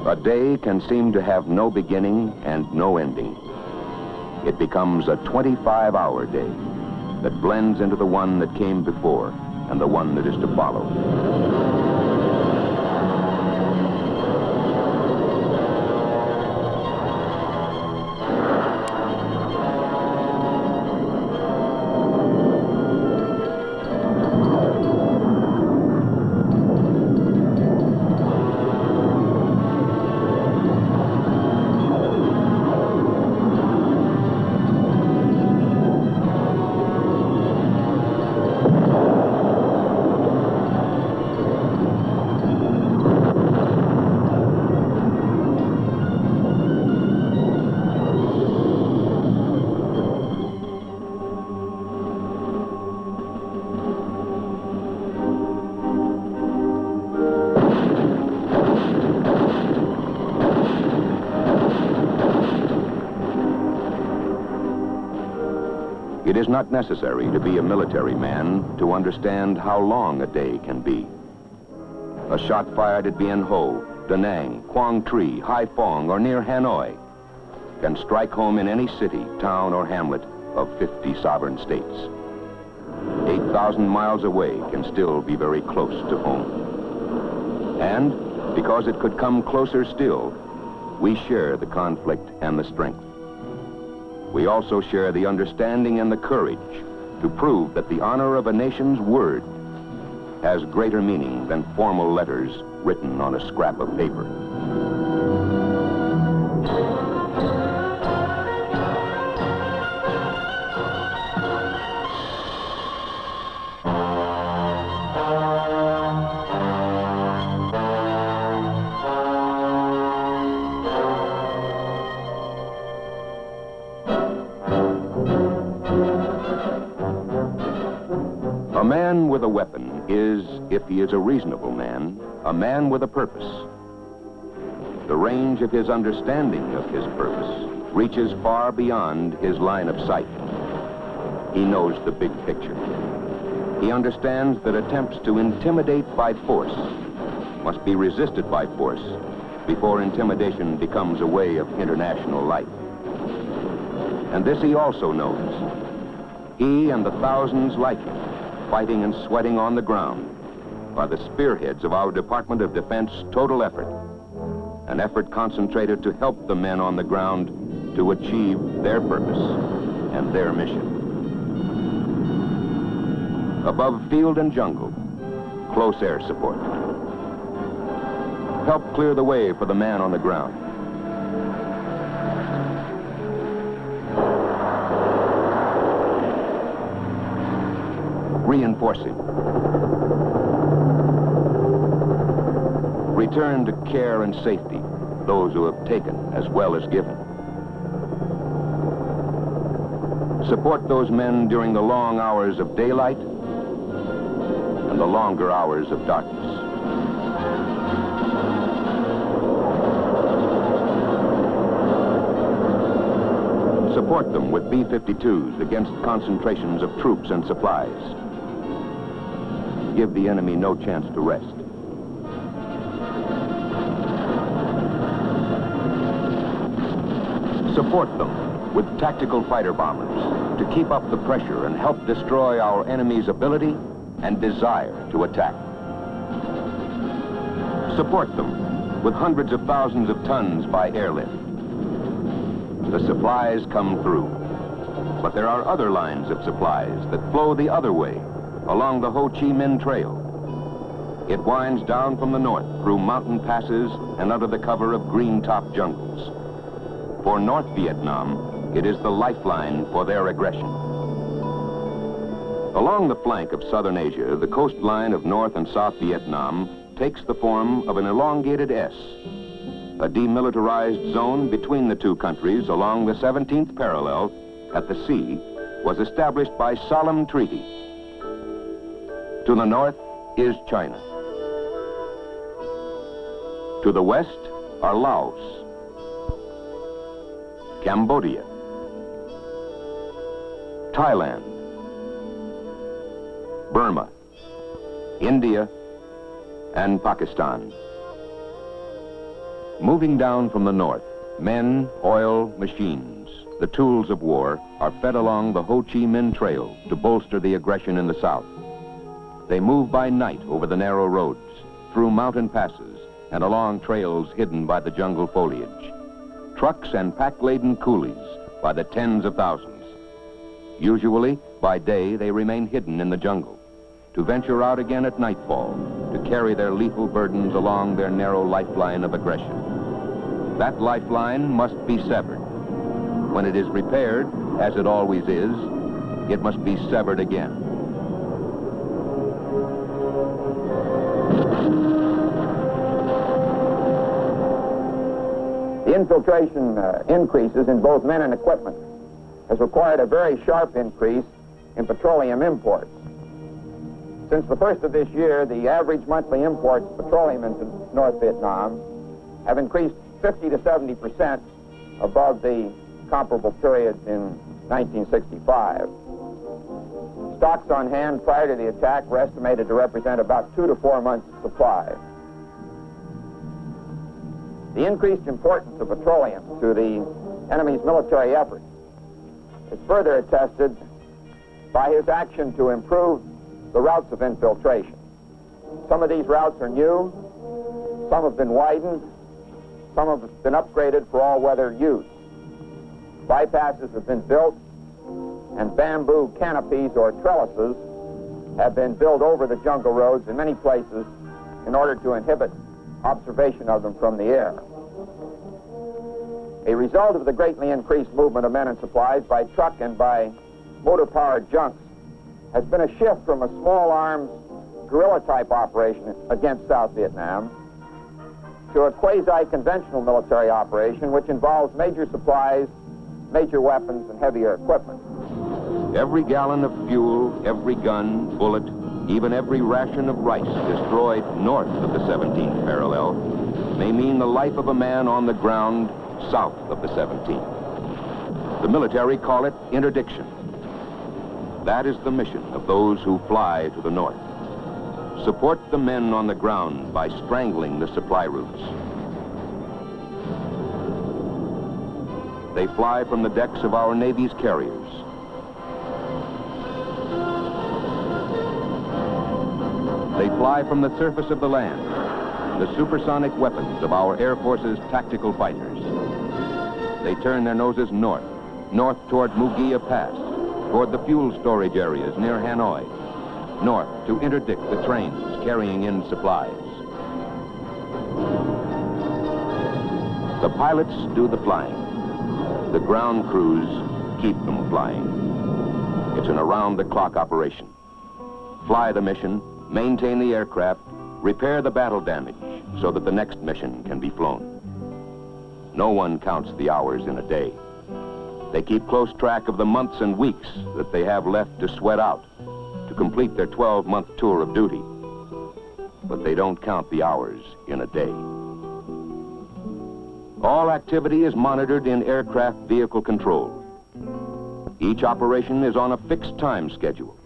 A day can seem to have no beginning and no ending. It becomes a 25-hour day that blends into the one that came before and the one that is to follow. It is not necessary to be a military man to understand how long a day can be. A shot fired at Bien Ho, Da Nang, Quang Tri, Haiphong, or near Hanoi can strike home in any city, town, or hamlet of 50 sovereign states. 8,000 miles away can still be very close to home. And because it could come closer still, we share the conflict and the strength. We also share the understanding and the courage to prove that the honor of a nation's word has greater meaning than formal letters written on a scrap of paper. A man with a weapon is, if he is a reasonable man, a man with a purpose. The range of his understanding of his purpose reaches far beyond his line of sight. He knows the big picture. He understands that attempts to intimidate by force must be resisted by force before intimidation becomes a way of international life. And this he also knows. He and the thousands like him, fighting and sweating on the ground, are the spearheads of our Department of Defense total effort, an effort concentrated to help the men on the ground to achieve their purpose and their mission. Above field and jungle, close air support. Help clear the way for the man on the ground. Reinforcing. Return to care and safety those who have taken as well as given. Support those men during the long hours of daylight and the longer hours of darkness. Support them with B-52s against concentrations of troops and supplies. Give the enemy no chance to rest. Support them with tactical fighter bombers to keep up the pressure and help destroy our enemy's ability and desire to attack. Support them with hundreds of thousands of tons by airlift. The supplies come through, but there are other lines of supplies that flow the other way along the Ho Chi Minh Trail. It winds down from the north through mountain passes and under the cover of green-top jungles. For North Vietnam, it is the lifeline for their aggression. Along the flank of southern Asia, the coastline of North and South Vietnam takes the form of an elongated S. A demilitarized zone between the two countries along the 17th parallel at the sea was established by solemn treaty. To the north is China. To the west are Laos, Cambodia, Thailand, Burma, India, and Pakistan. Moving down from the north, men, oil, machines, the tools of war, are fed along the Ho Chi Minh Trail to bolster the aggression in the south. They move by night over the narrow roads, through mountain passes, and along trails hidden by the jungle foliage. Trucks and pack-laden coolies by the tens of thousands. Usually, by day, they remain hidden in the jungle, to venture out again at nightfall, to carry their lethal burdens along their narrow lifeline of aggression. That lifeline must be severed. When it is repaired, as it always is, it must be severed again. The infiltration increases in both men and equipment has required a very sharp increase in petroleum imports. Since the first of this year, the average monthly imports of petroleum into North Vietnam have increased 50 to 70% above the comparable period in 1965. Stocks on hand prior to the attack were estimated to represent about 2 to 4 months' supply. The increased importance of petroleum to the enemy's military effort is further attested by his action to improve the routes of infiltration. Some of these routes are new, some have been widened, some have been upgraded for all-weather use. Bypasses have been built, and bamboo canopies or trellises have been built over the jungle roads in many places in order to inhibit observation of them from the air. A result of the greatly increased movement of men and supplies by truck and by motor-powered junks has been a shift from a small-arms guerrilla-type operation against South Vietnam to a quasi-conventional military operation which involves major supplies, major weapons, and heavier equipment. Every gallon of fuel, every gun, bullet, even every ration of rice destroyed north of the 17th parallel may mean the life of a man on the ground south of the 17th. The military call it interdiction. That is the mission of those who fly to the north. Support the men on the ground by strangling the supply routes. They fly from the decks of our Navy's carriers. They fly from the surface of the land, the supersonic weapons of our Air Force's tactical fighters. They turn their noses north toward Mugia Pass, toward the fuel storage areas near Hanoi, north to interdict the trains carrying in supplies. The pilots do the flying. The ground crews keep them flying. It's an around-the-clock operation. Fly the mission, maintain the aircraft, repair the battle damage so that the next mission can be flown. No one counts the hours in a day. They keep close track of the months and weeks that they have left to sweat out to complete their 12-month tour of duty. But they don't count the hours in a day. All activity is monitored in aircraft vehicle control. Each operation is on a fixed time schedule.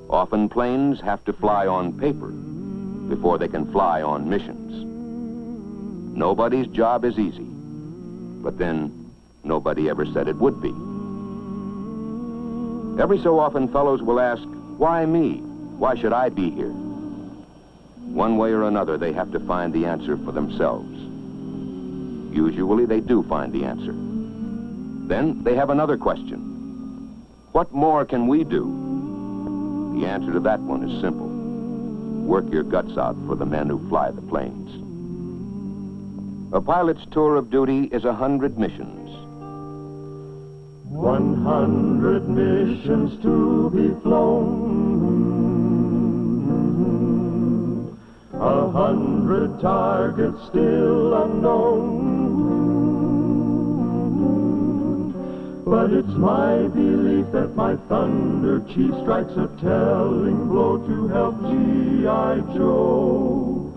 Often planes have to fly on paper before they can fly on missions. Nobody's job is easy, but then nobody ever said it would be. Every so often fellows will ask, why me? Why should I be here? One way or another, they have to find the answer for themselves. Usually they do find the answer. Then they have another question. What more can we do? The answer to that one is simple. Work your guts out for the men who fly the planes. A pilot's tour of duty is 100 missions. 100 missions to be flown. 100 targets still unknown. But it's my belief that my Thunder Chief strikes a telling blow to help G.I. Joe.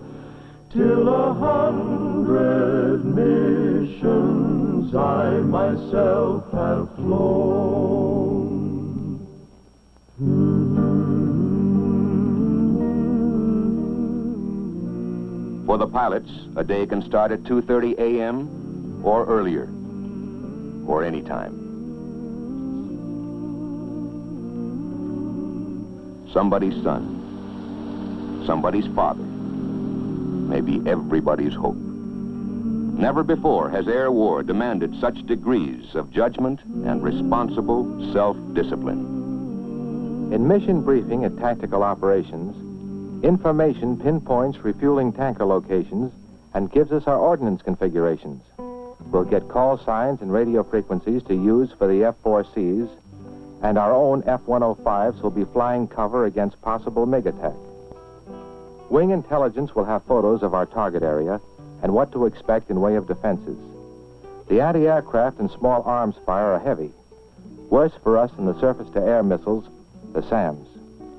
Till 100 missions I myself have flown. For the pilots, a day can start at 2:30 a.m. or earlier, or any time. Somebody's son, somebody's father, maybe everybody's hope. Never before has air war demanded such degrees of judgment and responsible self-discipline. In mission briefing at tactical operations, information pinpoints refueling tanker locations and gives us our ordnance configurations. We'll get call signs and radio frequencies to use for the F-4Cs, and our own F-105s will be flying cover against possible MiG attack. Wing intelligence will have photos of our target area and what to expect in way of defenses. The anti-aircraft and small arms fire are heavy. Worse for us than the surface-to-air missiles, the SAMs,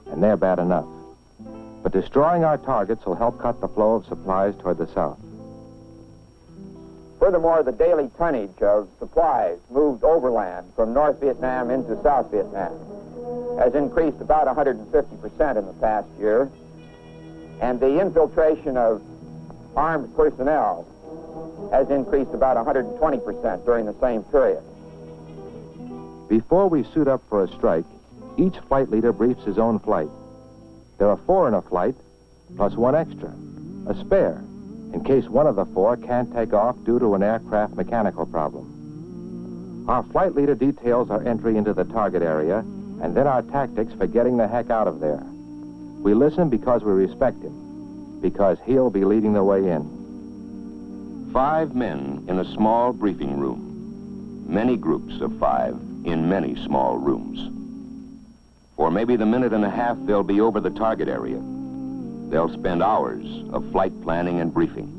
and they're bad enough. But destroying our targets will help cut the flow of supplies toward the south. Furthermore, the daily tonnage of supplies moved overland from North Vietnam into South Vietnam has increased about 150% in the past year, and the infiltration of armed personnel has increased about 120% during the same period. Before we suit up for a strike, each flight leader briefs his own flight. There are 4 in a flight, plus 1 extra, a spare, in case one of the 4 can't take off due to an aircraft mechanical problem. Our flight leader details our entry into the target area, and then our tactics for getting the heck out of there. We listen because we respect him, because he'll be leading the way in. 5 men in a small briefing room. Many groups of 5 in many small rooms. For maybe the minute and a half they'll be over the target area. They'll spend hours of flight planning and briefing.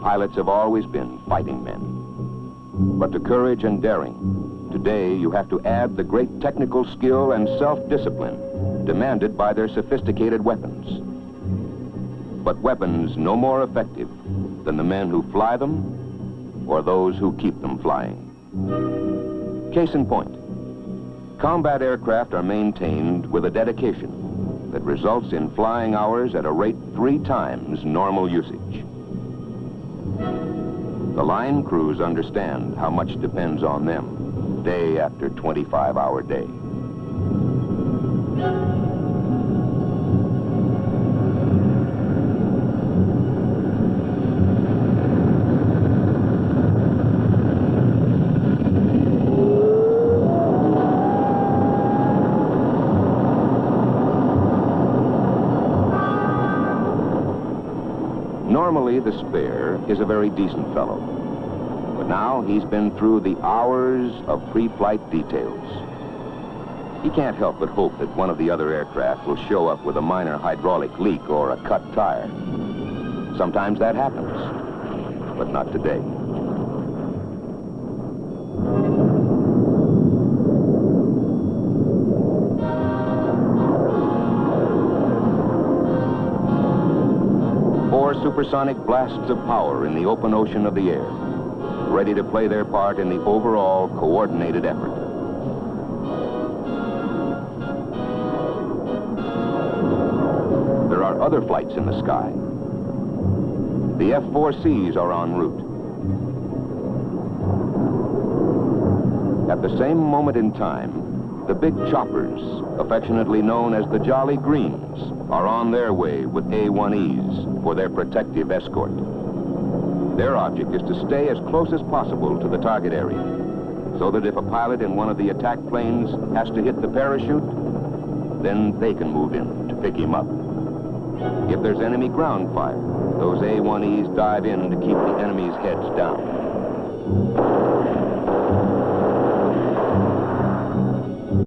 Pilots have always been fighting men. But to courage and daring, today you have to add the great technical skill and self-discipline demanded by their sophisticated weapons. But weapons no more effective than the men who fly them or those who keep them flying. Case in point, combat aircraft are maintained with a dedication that results in flying hours at a rate 3 times normal usage. The line crews understand how much depends on them day after 25-hour day. Normally, the spare is a very decent fellow. But now he's been through the hours of pre-flight details. He can't help but hope that one of the other aircraft will show up with a minor hydraulic leak or a cut tire. Sometimes that happens, but not today. Supersonic blasts of power in the open ocean of the air, ready to play their part in the overall coordinated effort. There are other flights in the sky. The F-4Cs are en route. At the same moment in time, the big choppers, affectionately known as the Jolly Greens, are on their way with A-1Es for their protective escort. Their object is to stay as close as possible to the target area, so that if a pilot in one of the attack planes has to hit the parachute, then they can move in to pick him up. If there's enemy ground fire, those A-1Es dive in to keep the enemy's heads down.